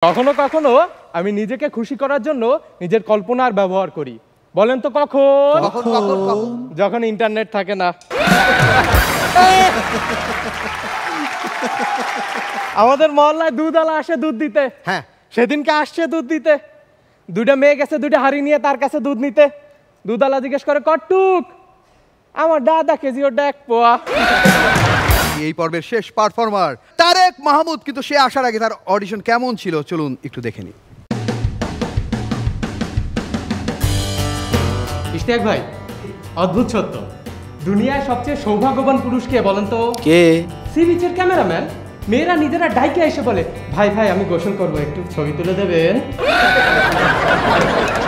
কখনো কখনো আমি নিজেকে খুশি করার জন্য নিজের কল্পনার ব্যবহার করি। বলেন তো কখন? যখন ইন্টারনেট থাকে না। আমাদের মহল্লায় দুধওয়ালা আসে দুধ দিতে। হ্যাঁ, সেদিনকে আসছে দুধ দিতে, দুইটা মেয়ে গেছে দুইটা হাড়ি নিয়ে তার কাছে দুধ নিতে। দুধওয়ালা জিজ্ঞেস করে কটুক, আমার দাদা কেজি ওটা 1 পোয়া। এই পর্বের শেষ পারফর্মার তারেক মাহমুদ, কিন্তু সে আসার আগে তার অডিশন কেমন ছিল চলুন একটু দেখে নিই। ইশতিয়াক ভাই, অদ্ভুত সত্য, দুনিয়ায় সবচেয়ে সৌভাগ্যবান পুরুষ কে বলেন তো? কে? সি বিচের ক্যামেরাম্যান। মেয়েরা নিজেরা ডাইকে এসে বলে, ভাই ভাই আমি গোসল করবো, একটু ছবি তুলে দেবেন।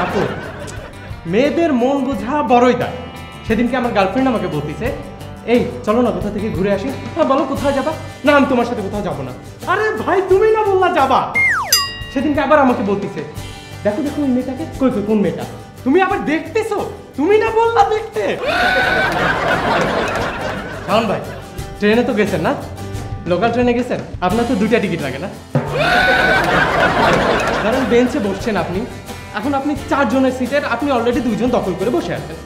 আপু, মেয়েদের মন বোঝা বড়ই দায়। সেদিনকে আমার গার্লফ্রেন্ড আমাকে বলতেছে, এই চলো না কোথা থেকে ঘুরে আসি। হ্যাঁ বলো কোথায় যাবা? না আমি তোমার সাথে কোথাও যাবো না। আরে ভাই তুমি না বললা যাবা। সেদিনকে আবার আমাকে বলতেছে, দেখো দেখো ওই মেয়েটাকে। কই কই কোন মেয়েটা? তুমি আবার দেখতেছো? তুমি না বললা দেখতে। শাওন ভাই, ট্রেনে তো গেছেন না? লোকাল ট্রেনে গেছেন? আপনার তো 2টা টিকিট লাগে না? ধরেন বেঞ্চে বসছেন আপনি, এখন আপনি 4 জনের সিটের আপনি অলরেডি 2 জন দখল করে বসে আছেন,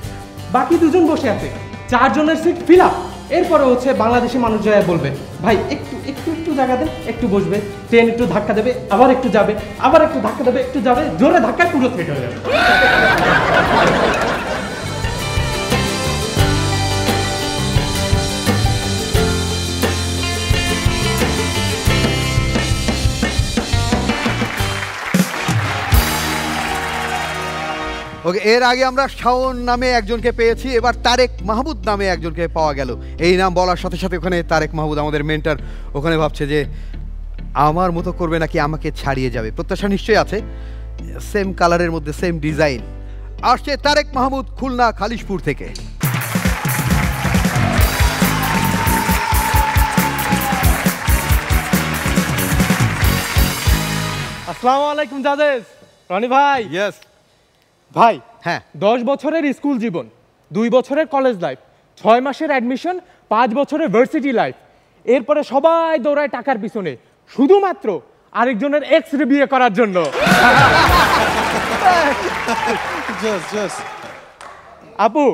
বাকি 2 জন বসে আছে, 4 জনের সিট ফিল আপ। এরপরে হচ্ছে বাংলাদেশি মানুষ যায় বলবে, ভাই একটু একটু একটু জায়গা দেন, একটু বসবে। ট্রেন একটু ধাক্কা দেবে, আবার একটু যাবে, আবার একটু ধাক্কা দেবে, একটু যাবে, জোরে ধাক্কায় পুরো সেট হয়ে যাবে। ওকে, এর আগে আমরা শাওন নামে একজনকে পেয়েছি, এবার তারেক মাহমুদ নামে একজনকে পাওয়া গেল। এই নাম বলার সাথে সাথে ওখানে তারেক মাহমুদ আমাদের মেন্টর ওখানে ভাবছে যে আমার মতো করবে নাকি আমাকে ছাড়িয়ে যাবে। প্রত্যাশা নিশ্চয়ই আছে, সেম কালারের মধ্যে সেম ডিজাইন। আসছে তারেক মাহমুদ খুলনা খালিশপুর থেকে। আসসালামু আলাইকুম জাজেস। রনি ভাই। ইয়েস ভাই, হ্যাঁ, 10 বছরের স্কুল জীবন, 2 বছরের কলেজ লাইফ, 6 মাসের অ্যাডমিশন, 5 বছরের ভার্সিটি লাইফ, এরপরে সবাই দৌড়ায় টাকার পিছনে শুধুমাত্র আরেকজনের এক্স রে বিয়ে করার জন্য। আপু,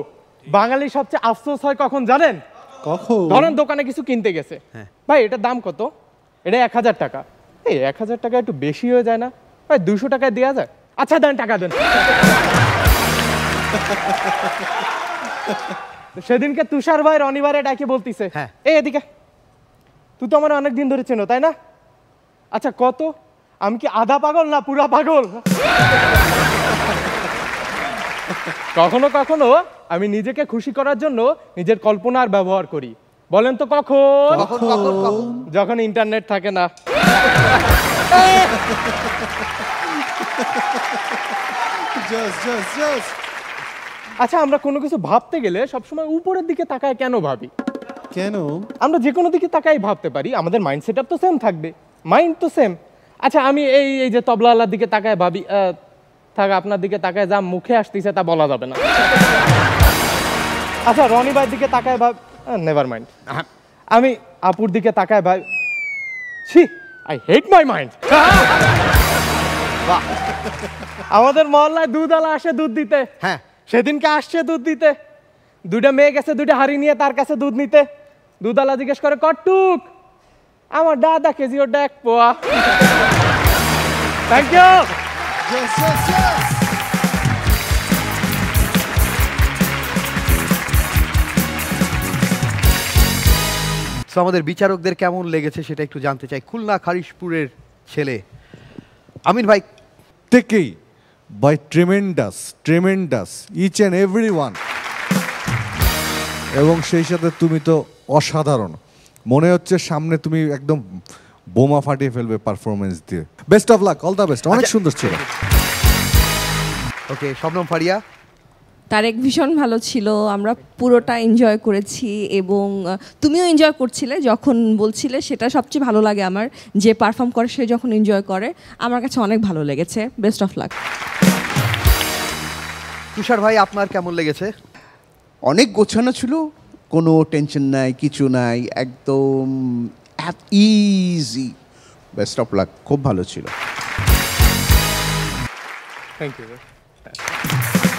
বাঙালির সবচেয়ে আফসোস হয় কখন জানেন? কখন? ধরেন দোকানে কিছু কিনতে গেছে, ভাই এটার দাম কত? এটা 1000 টাকা। এই 1000 টাকা একটু বেশি হয়ে যায় না? ভাই 200 টাকায় দেওয়া যায়? আচ্ছা দেন, টাকা দেন। সেদিনকে তুষার ভাই রনিবারে ডাকে বলতিছে, এই এদিকে, তুই তো আমার অনেকদিন ধরে চেনো তাই না? আচ্ছা কত? আমি কি আধা পাগল না পুরা পাগল? কখনো কখনো আমি নিজেকে খুশি করার জন্য নিজের কল্পনার ব্যবহার করি। বলেন তো কখন? যখন ইন্টারনেট থাকে না। আচ্ছা, আমরা কোনো কিছু ভাবতে গেলে সবসময় উপরের দিকে তাকায় কেন ভাবি? কেন? আমরা যে কোনো দিকে তাকাই ভাবতে পারি, আমাদের মাইন্ড সেটআপ তো সেম থাকবে, মাইন্ড তো সেম। আচ্ছা আমি এই যে তবলাওয়ালার দিকে তাকায় ভাবি, থাক আপনার দিকে তাকায় যা মুখে আসতেছে তা বলা যাবে না। আচ্ছা রনি ভাইয়ের দিকে তাকায় ভাব, নেভার মাইন্ড। আমি আপুর দিকে তাকায় ভাই, ছি আই হেট মাই মাইন্ড। আমাদের মহল্লায় দুধওয়ালা আসে দুধ দিতে। হ্যাঁ, সেদিনকে আসছে দুধ দিতে, দুইটা মেয়ে গেছে দুইটা হাড়ি নিয়ে তার কাছে দুধ নিতে। দুধওয়ালা জিজ্ঞেস করে কটুক, আমার দাদা কেজি ওটা 1 পোয়া। Thank you. আমাদের বিচারকদের কেমন লেগেছে সেটা একটু জানতে চাই। খুলনা খালিশপুরের ছেলে আমিন ভাই থেকেই by tremendous each and every one, এবং সেই সাথে তুমি তো অসাধারণ। মনে হচ্ছে সামনে তুমি একদম বোমা ফাটিয়ে ফেলবে পারফরমেন্স দিয়ে। Best of luck, all the best. অনেক সুন্দর ছিল। ওকে, শবনম ফারিয়া। তারেক ভীষণ ভালো ছিল, আমরা পুরোটা এনজয় করেছি এবং তুমিও এনজয় করছিলে যখন বলছিলে। সেটা সবচেয়ে ভালো লাগে আমার, যে পারফর্ম করে সে যখন এনজয় করে, আমার কাছে অনেক ভালো লেগেছে। Best of luck. তুষার ভাই আপনার কেমন লেগেছে? অনেক গোছানো ছিল, কোনো টেনশন নাই, কিছু নাই, একদম ইজি। বেস্ট অফ লাক, খুব ভালো ছিল। Thank you